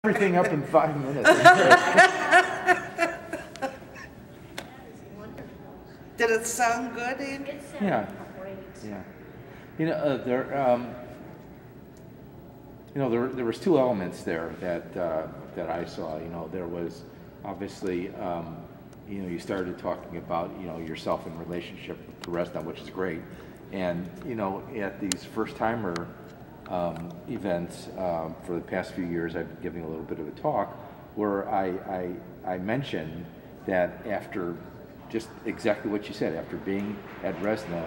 everything up in 5 minutes. Did it sound good, Andrew? Yeah, yeah. There was two elements there that I saw. There was obviously, you started talking about, yourself in relationship to Resna, which is great. And, at these first-timer events for the past few years, I've been giving a little bit of a talk where I mentioned that after just exactly what you said, after being at Resna,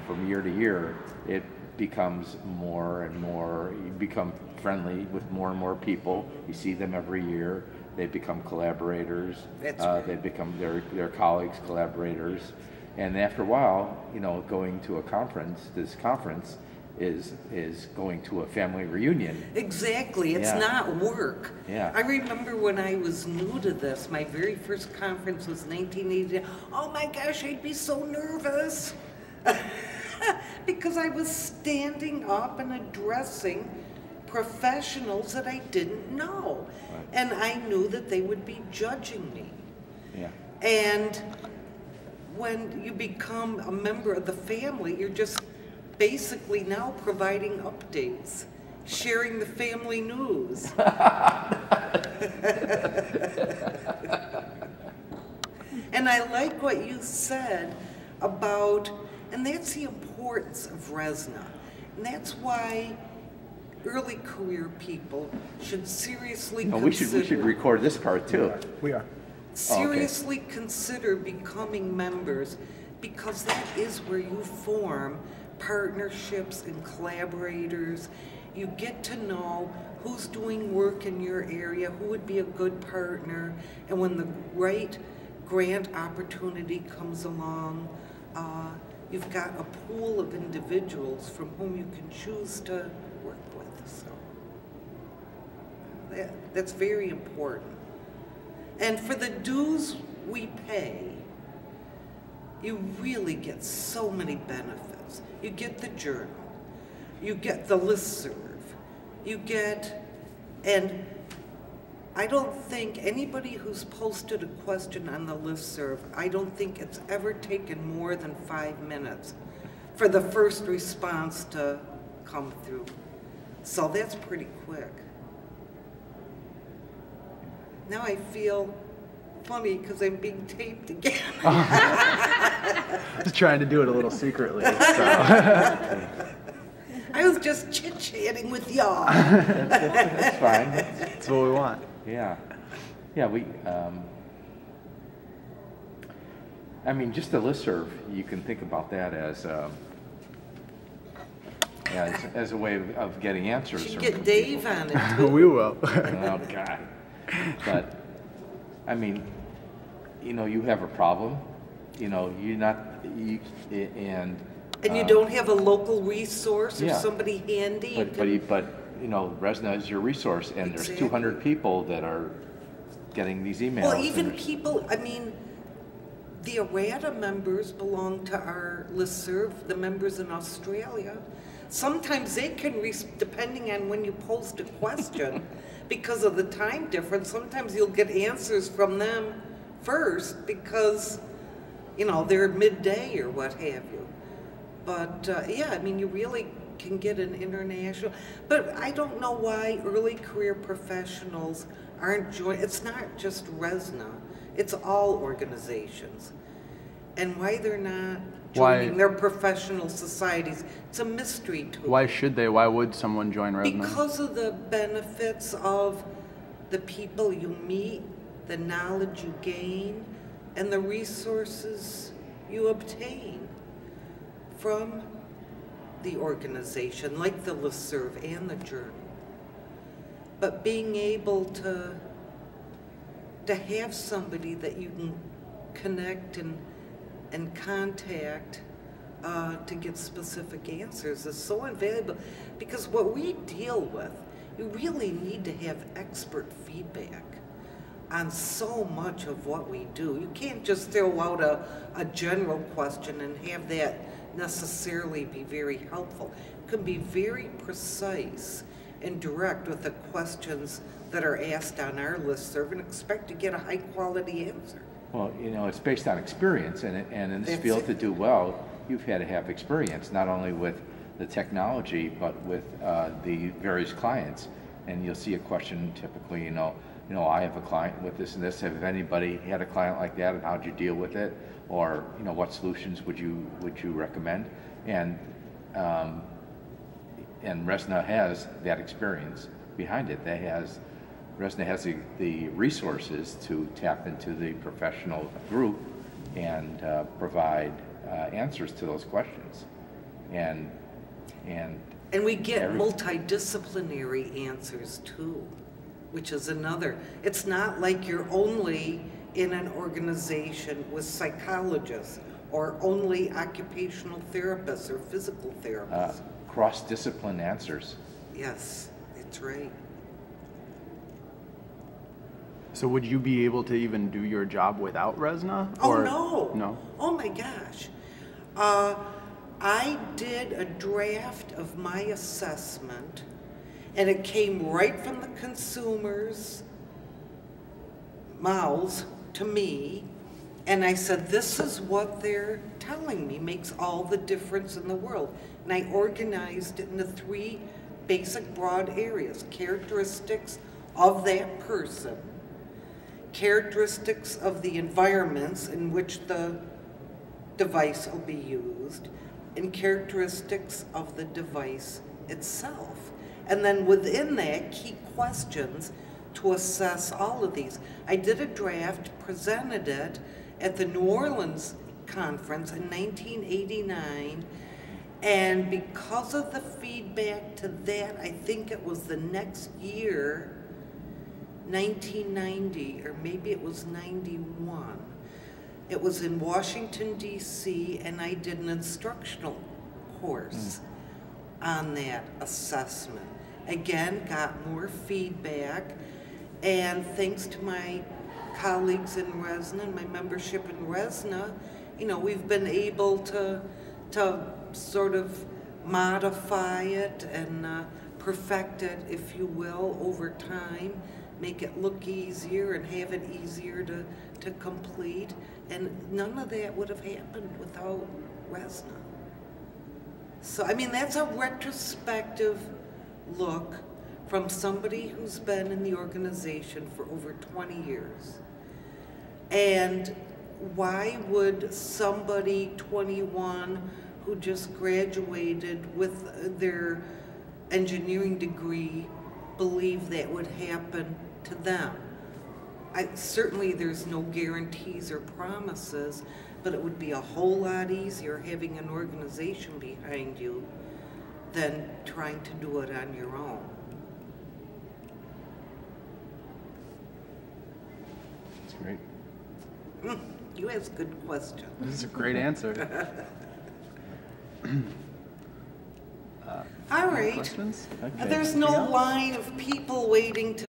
from year to year, it becomes more and more, you become friendly with more and more people. You see them every year. They become collaborators. They become their colleagues, collaborators. And after a while, going to a conference, this conference is going to a family reunion. Exactly. It's not work. Yeah. I remember when I was new to this, my very first conference was 1980. Oh my gosh, I'd be so nervous. Because I was standing up and addressing professionals that I didn't know. Right. And I knew that they would be judging me. Yeah. And when you become a member of the family, you're just basically now providing updates, sharing the family news. And I like what you said about, and that's the importance of Resna. And that's why early career people should seriously consider... We should record this part too. We are. Seriously consider becoming members, because that is where you form partnerships and collaborators. You get to know who's doing work in your area, who would be a good partner, and when the right grant opportunity comes along, you've got a pool of individuals from whom you can choose to work with. So that's very important. And for the dues we pay, you really get so many benefits. You get the journal, you get the listserv, you get, and I don't think anybody who's posted a question on the listserv, I don't think it's ever taken more than 5 minutes for the first response to come through. So that's pretty quick. Now I feel funny because I'm being taped again. Just trying to do it a little secretly. So. I was just chit-chatting with y'all. That's fine. That's what we want. Yeah. Yeah, just a listserv, you can think about that as a way of getting answers. You should get Dave on it, too. We will. Oh, God. But, you have a problem, and you don't have a local resource or somebody handy. But Resna is your resource, and there's 200 people that are getting these emails. Well, even people, the errata members belong to our listserv, the members in Australia. Sometimes they can, depending on when you post a question, because of the time difference, sometimes you'll get answers from them first because, they're midday or what have you. But, you really can get an international, but I don't know why early career professionals aren't joining. It's not just Resna, it's all organizations. And why they're not joining their professional societies, it's a mystery to me. Why should they? Why would someone join Resna? Because of the benefits of the people you meet, the knowledge you gain, and the resources you obtain from the organization, like the listserv and the journal. But being able to have somebody that you can connect and contact to get specific answers is so invaluable, because what we deal with, you really need to have expert feedback on so much of what we do. You can't just throw out a general question and have that necessarily be very helpful. It can be very precise and direct with the questions that are asked on our listserv and expect to get a high-quality answer. Well, you know, it's based on experience, and in this That's field it. to do well, you've had to have experience, not only with the technology, but with the various clients. And you'll see a question typically, you know, I have a client with this and this. Have anybody had a client like that, and how'd you deal with it? Or, you know, what solutions would you recommend? And Resna has that experience behind it. Resna has the resources to tap into the professional group and provide answers to those questions. And we get multidisciplinary answers too, which is another. It's not like you're only in an organization with psychologists or only occupational therapists or physical therapists. Cross-discipline answers. Yes, that's right. So would you be able to even do your job without Resna? Oh, or no. No? Oh, my gosh. I did a draft of my assessment, and it came right from the consumer's mouths to me, and I said, this is what they're telling me makes all the difference in the world. And I organized it into 3 basic broad areas: characteristics of that person, characteristics of the environments in which the device will be used, and characteristics of the device itself. And then within that, key questions to assess all of these. I did a draft, presented it at the New Orleans conference in 1989, and because of the feedback to that, I think it was the next year, 1990, or maybe it was 91. It was in Washington, D.C., and I did an instructional course on that assessment. Again, got more feedback, and thanks to my colleagues in Resna and my membership in Resna, you know, we've been able to sort of modify it and perfect it, if you will, over time, make it look easier and have it easier to complete. And none of that would have happened without Resna. So, I mean, that's a retrospective look from somebody who's been in the organization for over 20 years. And why would somebody 21 who just graduated with their engineering degree believe that would happen to them? Certainly there's no guarantees or promises, but it would be a whole lot easier having an organization behind you than trying to do it on your own. That's great. You ask good questions. This is a great answer. All right. Questions? Okay. There's no line of people waiting to